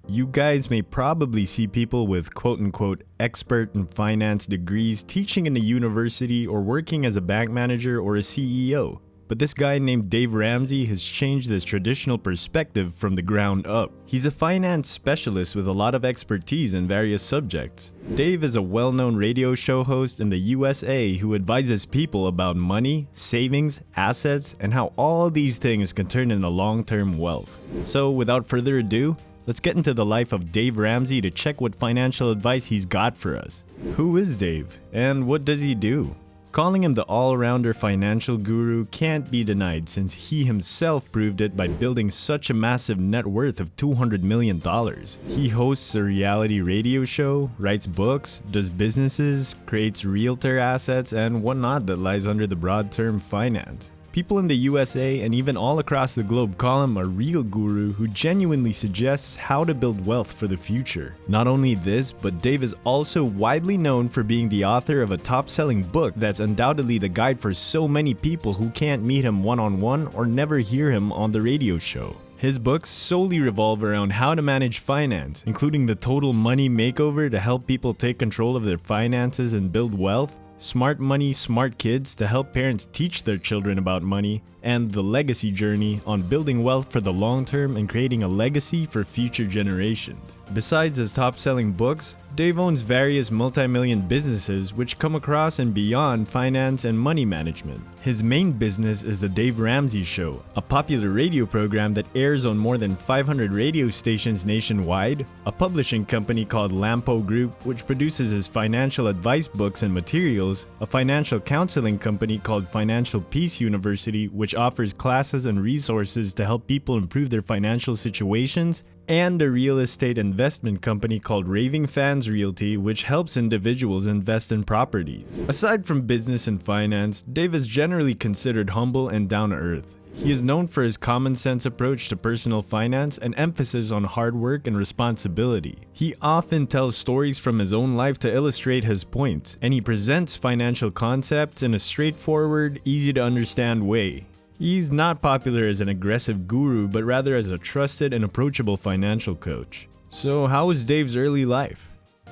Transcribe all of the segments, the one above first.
You guys may probably see people with quote-unquote expert in finance degrees teaching in a university or working as a bank manager or a CEO. But this guy named Dave Ramsey has changed this traditional perspective from the ground up. He's a finance specialist with a lot of expertise in various subjects. Dave is a well-known radio show host in the USA who advises people about money, savings, assets, and how all these things can turn into long-term wealth. So without further ado, let's get into the life of Dave Ramsey to check what financial advice he's got for us. Who is Dave, and what does he do? Calling him the all-rounder financial guru can't be denied since he himself proved it by building such a massive net worth of $200 million. He hosts a reality radio show, writes books, does businesses, creates realtor assets, and whatnot that lies under the broad term finance. People in the USA and even all across the globe call him a real guru who genuinely suggests how to build wealth for the future. Not only this, but Dave is also widely known for being the author of a top-selling book that's undoubtedly the guide for so many people who can't meet him one-on-one or never hear him on the radio show. His books solely revolve around how to manage finance, including the total money makeover to help people take control of their finances and build wealth, Smart Money, Smart Kids to help parents teach their children about money, and The Legacy Journey on building wealth for the long term and creating a legacy for future generations. Besides his top-selling books, Dave owns various multi-million businesses which come across and beyond finance and money management. His main business is The Dave Ramsey Show, a popular radio program that airs on more than 500 radio stations nationwide, a publishing company called Lampo Group which produces his financial advice books and materials, a financial counseling company called Financial Peace University which offers classes and resources to help people improve their financial situations, and a real estate investment company called Raving Fans Realty, which helps individuals invest in properties. Aside from business and finance, Dave is generally considered humble and down-to-earth. He is known for his common-sense approach to personal finance and emphasis on hard work and responsibility. He often tells stories from his own life to illustrate his points, and he presents financial concepts in a straightforward, easy-to-understand way. He's not popular as an aggressive guru, but rather as a trusted and approachable financial coach. So how was Dave's early life?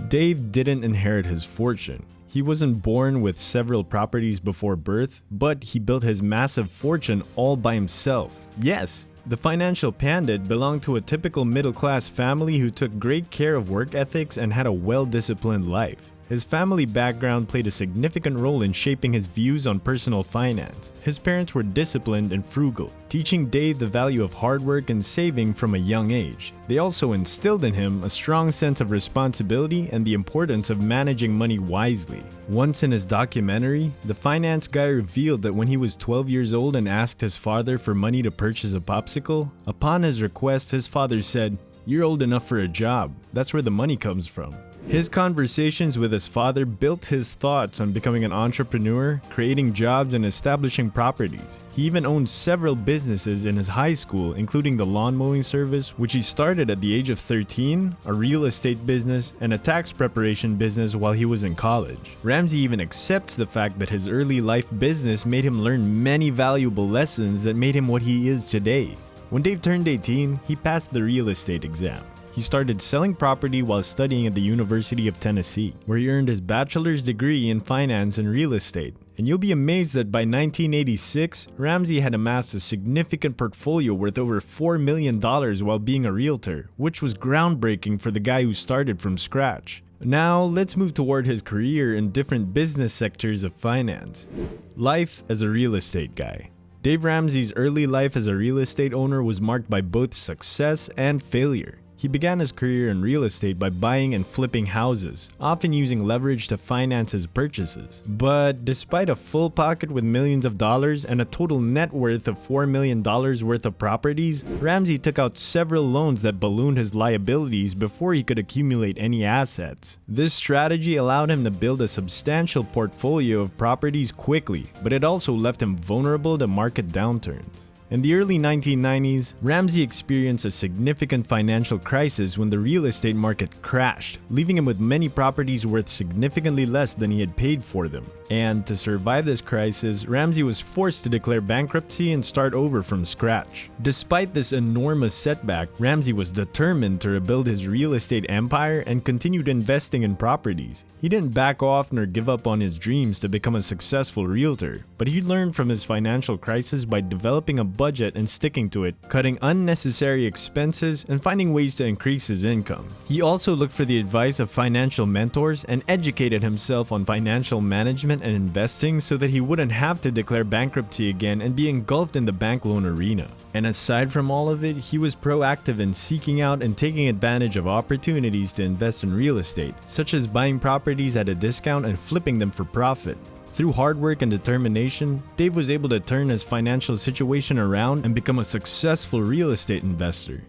Dave didn't inherit his fortune. He wasn't born with several properties before birth, but he built his massive fortune all by himself. Yes, the financial pandit belonged to a typical middle-class family who took great care of work ethics and had a well-disciplined life. His family background played a significant role in shaping his views on personal finance. His parents were disciplined and frugal, teaching Dave the value of hard work and saving from a young age. They also instilled in him a strong sense of responsibility and the importance of managing money wisely. Once in his documentary, the finance guy revealed that when he was 12 years old and asked his father for money to purchase a popsicle, upon his request, his father said, "You're old enough for a job. That's where the money comes from." His conversations with his father built his thoughts on becoming an entrepreneur, creating jobs, and establishing properties. He even owned several businesses in his high school, including the lawn mowing service, which he started at the age of 13, a real estate business, and a tax preparation business while he was in college. Ramsey even accepts the fact that his early life business made him learn many valuable lessons that made him what he is today. When Dave turned 18, he passed the real estate exam. He started selling property while studying at the University of Tennessee, where he earned his bachelor's degree in finance and real estate. And you'll be amazed that by 1986, Ramsey had amassed a significant portfolio worth over $4 million while being a realtor, which was groundbreaking for the guy who started from scratch. Now, let's move toward his career in different business sectors of finance. Life as a real estate guy. Dave Ramsey's early life as a real estate owner was marked by both success and failure. He began his career in real estate by buying and flipping houses, often using leverage to finance his purchases. But despite a full pocket with millions of dollars and a total net worth of $4 million worth of properties, Ramsey took out several loans that ballooned his liabilities before he could accumulate any assets. This strategy allowed him to build a substantial portfolio of properties quickly, but it also left him vulnerable to market downturns. In the early 1990s, Ramsey experienced a significant financial crisis when the real estate market crashed, leaving him with many properties worth significantly less than he had paid for them. And to survive this crisis, Ramsey was forced to declare bankruptcy and start over from scratch. Despite this enormous setback, Ramsey was determined to rebuild his real estate empire and continued investing in properties. He didn't back off nor give up on his dreams to become a successful realtor, but he learned from his financial crisis by developing a budget and sticking to it, cutting unnecessary expenses, and finding ways to increase his income. He also looked for the advice of financial mentors and educated himself on financial management and investing so that he wouldn't have to declare bankruptcy again and be engulfed in the bank loan arena. And aside from all of it, he was proactive in seeking out and taking advantage of opportunities to invest in real estate, such as buying properties at a discount and flipping them for profit. Through hard work and determination, Dave was able to turn his financial situation around and become a successful real estate investor.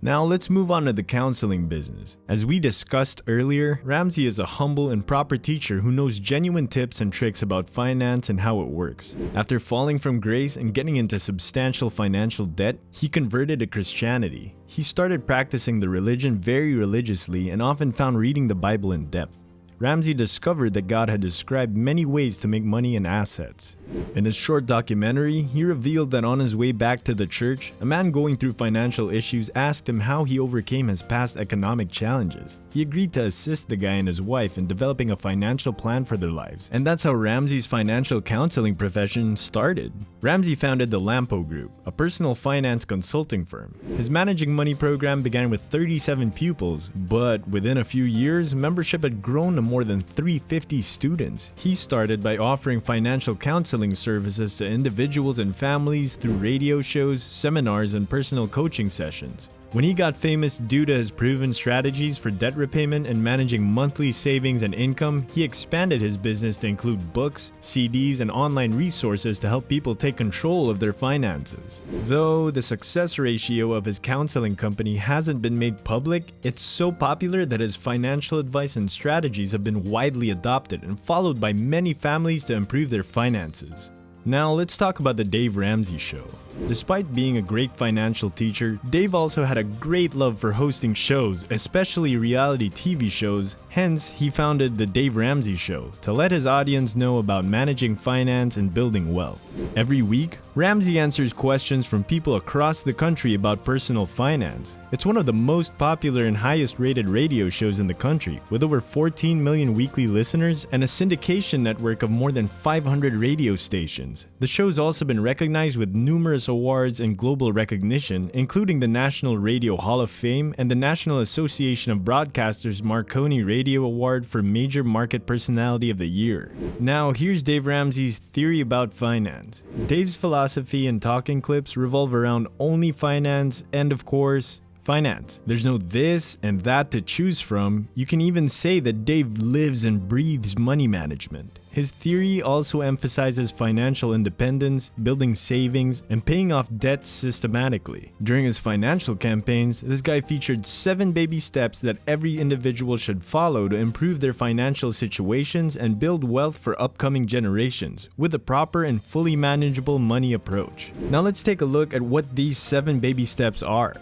Now let's move on to the counseling business. As we discussed earlier, Ramsey is a humble and proper teacher who knows genuine tips and tricks about finance and how it works. After falling from grace and getting into substantial financial debt, he converted to Christianity. He started practicing the religion very religiously and often found reading the Bible in depth. Ramsey discovered that God had described many ways to make money and assets. In his short documentary, he revealed that on his way back to the church, a man going through financial issues asked him how he overcame his past economic challenges. He agreed to assist the guy and his wife in developing a financial plan for their lives. And that's how Ramsey's financial counseling profession started. Ramsey founded the Lampo Group, a personal finance consulting firm. His Managing Money program began with 37 pupils, but within a few years, membership had grown to more than 350 students. He started by offering financial counseling services to individuals and families through radio shows, seminars, and personal coaching sessions. When he got famous due to his proven strategies for debt repayment and managing monthly savings and income, he expanded his business to include books, CDs, and online resources to help people take control of their finances. Though the success ratio of his counseling company hasn't been made public, it's so popular that his financial advice and strategies have been widely adopted and followed by many families to improve their finances. Now let's talk about the Dave Ramsey Show. Despite being a great financial teacher, Dave also had a great love for hosting shows, especially reality TV shows. Hence, he founded the Dave Ramsey Show to let his audience know about managing finance and building wealth. Every week, Ramsey answers questions from people across the country about personal finance. It's one of the most popular and highest rated radio shows in the country, with over 14 million weekly listeners and a syndication network of more than 500 radio stations. The show's also been recognized with numerous awards and global recognition, including the National Radio Hall of Fame and the National Association of Broadcasters Marconi Radio Award for Major Market Personality of the Year. Now, here's Dave Ramsey's theory about finance. Dave's philosophy and talking clips revolve around only finance and, of course, finance. There's no this and that to choose from. You can even say that Dave lives and breathes money management. His theory also emphasizes financial independence, building savings, and paying off debts systematically. During his financial campaigns, this guy featured 7 baby steps that every individual should follow to improve their financial situations and build wealth for upcoming generations, with a proper and fully manageable money approach. Now let's take a look at what these 7 baby steps are.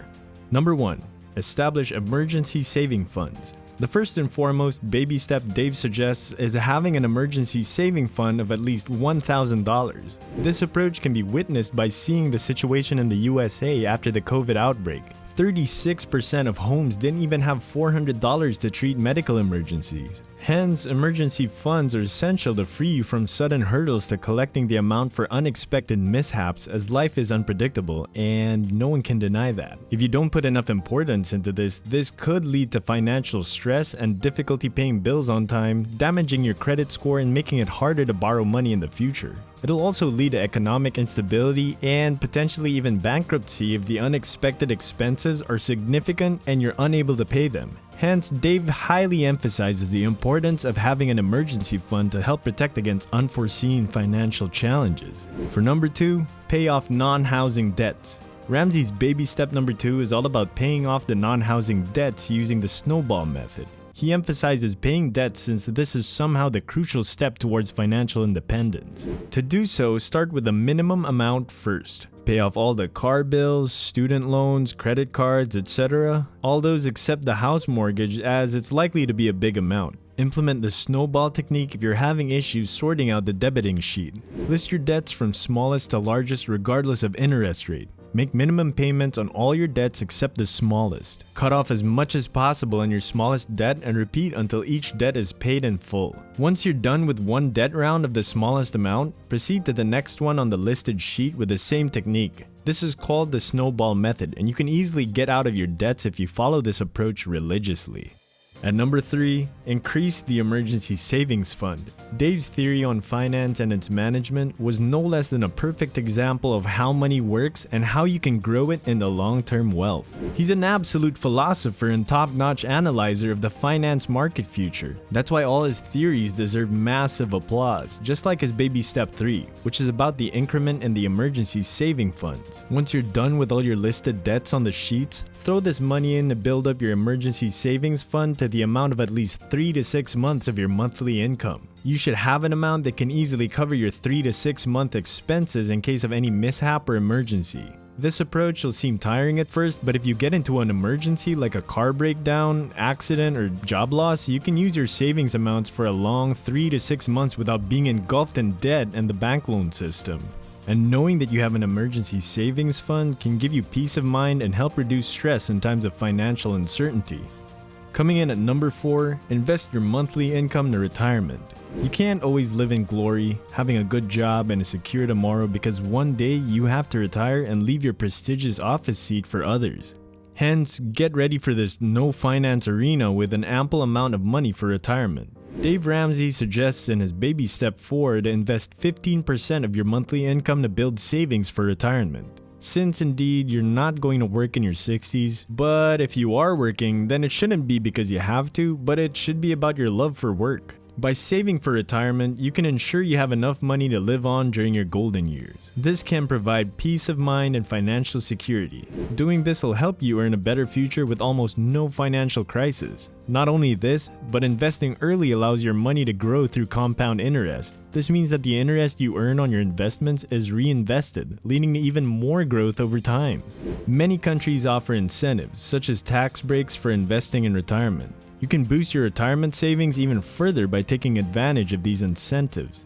Number 1. Establish emergency saving funds. The first and foremost baby step Dave suggests is having an emergency saving fund of at least $1,000. This approach can be witnessed by seeing the situation in the USA after the COVID outbreak. 36% of homes didn't even have $400 to treat medical emergencies. Hence, emergency funds are essential to free you from sudden hurdles to collecting the amount for unexpected mishaps, as life is unpredictable and no one can deny that. If you don't put enough importance into this could lead to financial stress and difficulty paying bills on time, damaging your credit score and making it harder to borrow money in the future. It'll also lead to economic instability and potentially even bankruptcy if the unexpected expenses are significant and you're unable to pay them. Hence, Dave highly emphasizes the importance of having an emergency fund to help protect against unforeseen financial challenges. For number 2, pay off non-housing debts. Ramsey's baby step number 2 is all about paying off the non-housing debts using the snowball method. He emphasizes paying debts since this is somehow the crucial step towards financial independence. To do so, start with a minimum amount first. Pay off all the car bills, student loans, credit cards, etc. All those except the house mortgage, as it's likely to be a big amount. Implement the snowball technique if you're having issues sorting out the debiting sheet. List your debts from smallest to largest regardless of interest rate. Make minimum payments on all your debts except the smallest. Cut off as much as possible on your smallest debt and repeat until each debt is paid in full. Once you're done with one debt round of the smallest amount, proceed to the next one on the listed sheet with the same technique. This is called the snowball method, and you can easily get out of your debts if you follow this approach religiously. At number 3, increase the emergency savings fund. Dave's theory on finance and its management was no less than a perfect example of how money works and how you can grow it into long-term wealth. He's an absolute philosopher and top-notch analyzer of the finance market future. That's why all his theories deserve massive applause, just like his baby step 3, which is about the increment in the emergency saving funds. Once you're done with all your listed debts on the sheets, throw this money in to build up your emergency savings fund to the amount of at least 3 to 6 months of your monthly income. You should have an amount that can easily cover your 3 to 6 month expenses in case of any mishap or emergency. This approach will seem tiring at first, but if you get into an emergency like a car breakdown, accident, or job loss, you can use your savings amounts for a long 3 to 6 months without being engulfed in debt and the bank loan system. And knowing that you have an emergency savings fund can give you peace of mind and help reduce stress in times of financial uncertainty. Coming in at number 4, invest your monthly income to retirement. You can't always live in glory, having a good job and a secure tomorrow, because one day you have to retire and leave your prestigious office seat for others. Hence, get ready for this no finance arena with an ample amount of money for retirement. Dave Ramsey suggests in his baby step 4 to invest 15% of your monthly income to build savings for retirement. Since indeed you're not going to work in your 60s, but if you are working, then it shouldn't be because you have to, but it should be about your love for work. By saving for retirement, you can ensure you have enough money to live on during your golden years. This can provide peace of mind and financial security. Doing this will help you earn a better future with almost no financial crisis. Not only this, but investing early allows your money to grow through compound interest. This means that the interest you earn on your investments is reinvested, leading to even more growth over time. Many countries offer incentives, such as tax breaks for investing in retirement. You can boost your retirement savings even further by taking advantage of these incentives.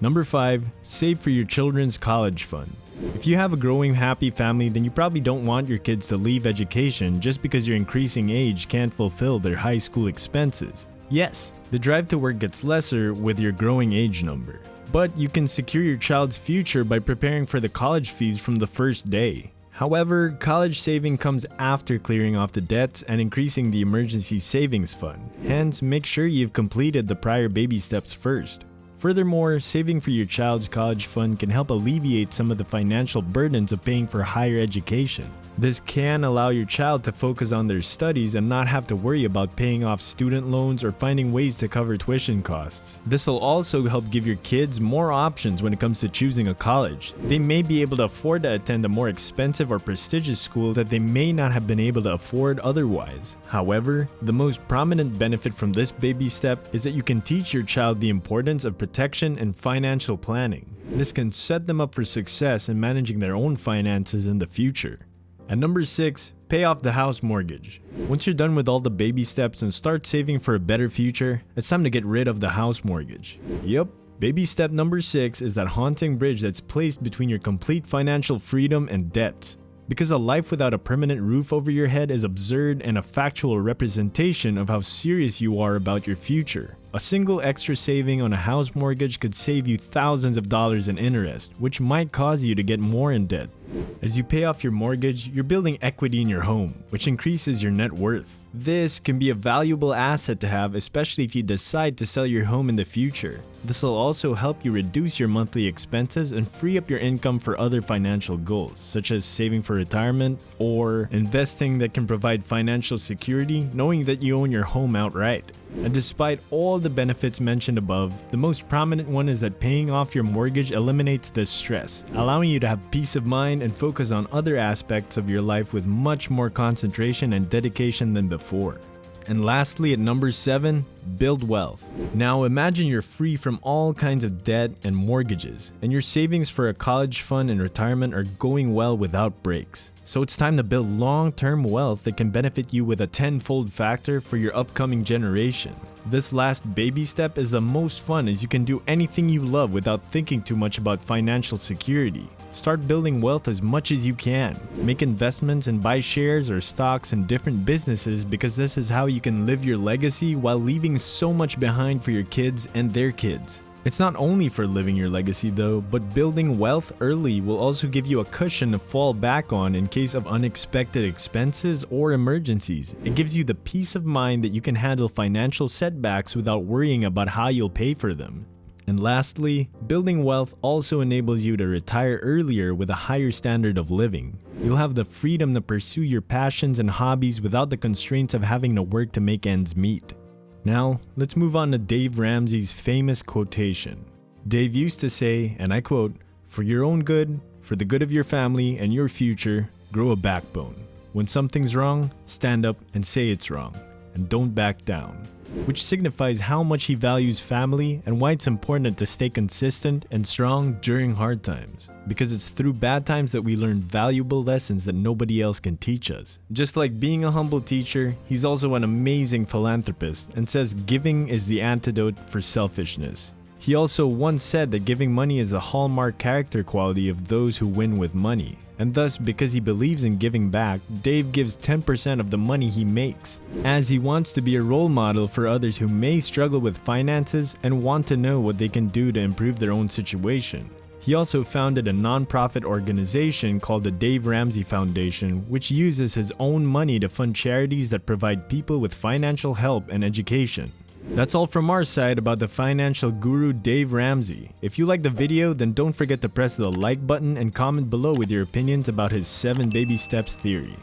Number 5, save for your children's college fund. If you have a growing happy family, then you probably don't want your kids to leave education just because your increasing age can't fulfill their high school expenses. Yes, the drive to work gets lesser with your growing age number, but you can secure your child's future by preparing for the college fees from the first day. However, college saving comes after clearing off the debts and increasing the emergency savings fund. Hence, make sure you've completed the prior baby steps first. Furthermore, saving for your child's college fund can help alleviate some of the financial burdens of paying for higher education. This can allow your child to focus on their studies and not have to worry about paying off student loans or finding ways to cover tuition costs. This will also help give your kids more options when it comes to choosing a college. They may be able to afford to attend a more expensive or prestigious school that they may not have been able to afford otherwise. However, the most prominent benefit from this baby step is that you can teach your child the importance of protection and financial planning. This can set them up for success in managing their own finances in the future. At number 6, pay off the house mortgage. Once you're done with all the baby steps and start saving for a better future, it's time to get rid of the house mortgage. Yep, baby step number 6 is that haunting bridge that's placed between your complete financial freedom and debt. Because a life without a permanent roof over your head is absurd and a factual representation of how serious you are about your future. A single extra saving on a house mortgage could save you thousands of dollars in interest, which might cause you to get more in debt. As you pay off your mortgage, you're building equity in your home, which increases your net worth. This can be a valuable asset to have, especially if you decide to sell your home in the future. This will also help you reduce your monthly expenses and free up your income for other financial goals, such as saving for retirement or investing that can provide financial security, knowing that you own your home outright. And despite all the benefits mentioned above, the most prominent one is that paying off your mortgage eliminates this stress, allowing you to have peace of mind and focus on other aspects of your life with much more concentration and dedication than before. And lastly, at number 7, build wealth. Now imagine you're free from all kinds of debt and mortgages, and your savings for a college fund and retirement are going well without breaks. So it's time to build long-term wealth that can benefit you with a 10-fold factor for your upcoming generation. This last baby step is the most fun, as you can do anything you love without thinking too much about financial security. Start building wealth as much as you can. Make investments and buy shares or stocks in different businesses, because this is how you can live your legacy while leaving so much behind for your kids and their kids. It's not only for living your legacy though, but building wealth early will also give you a cushion to fall back on in case of unexpected expenses or emergencies. It gives you the peace of mind that you can handle financial setbacks without worrying about how you'll pay for them. And lastly, building wealth also enables you to retire earlier with a higher standard of living. You'll have the freedom to pursue your passions and hobbies without the constraints of having to work to make ends meet. Now, let's move on to Dave Ramsey's famous quotation. Dave used to say, and I quote, "For your own good, for the good of your family and your future, grow a backbone. When something's wrong, stand up and say it's wrong, and don't back down." Which signifies how much he values family and why it's important to stay consistent and strong during hard times. Because it's through bad times that we learn valuable lessons that nobody else can teach us. Just like being a humble teacher, he's also an amazing philanthropist and says giving is the antidote for selfishness. He also once said that giving money is the hallmark character quality of those who win with money. And thus, because he believes in giving back, Dave gives 10% of the money he makes, as he wants to be a role model for others who may struggle with finances and want to know what they can do to improve their own situation. He also founded a non-profit organization called the Dave Ramsey Foundation, which uses his own money to fund charities that provide people with financial help and education. That's all from our side about the financial guru Dave Ramsey. If you like the video, then don't forget to press the like button and comment below with your opinions about his 7 baby steps theory.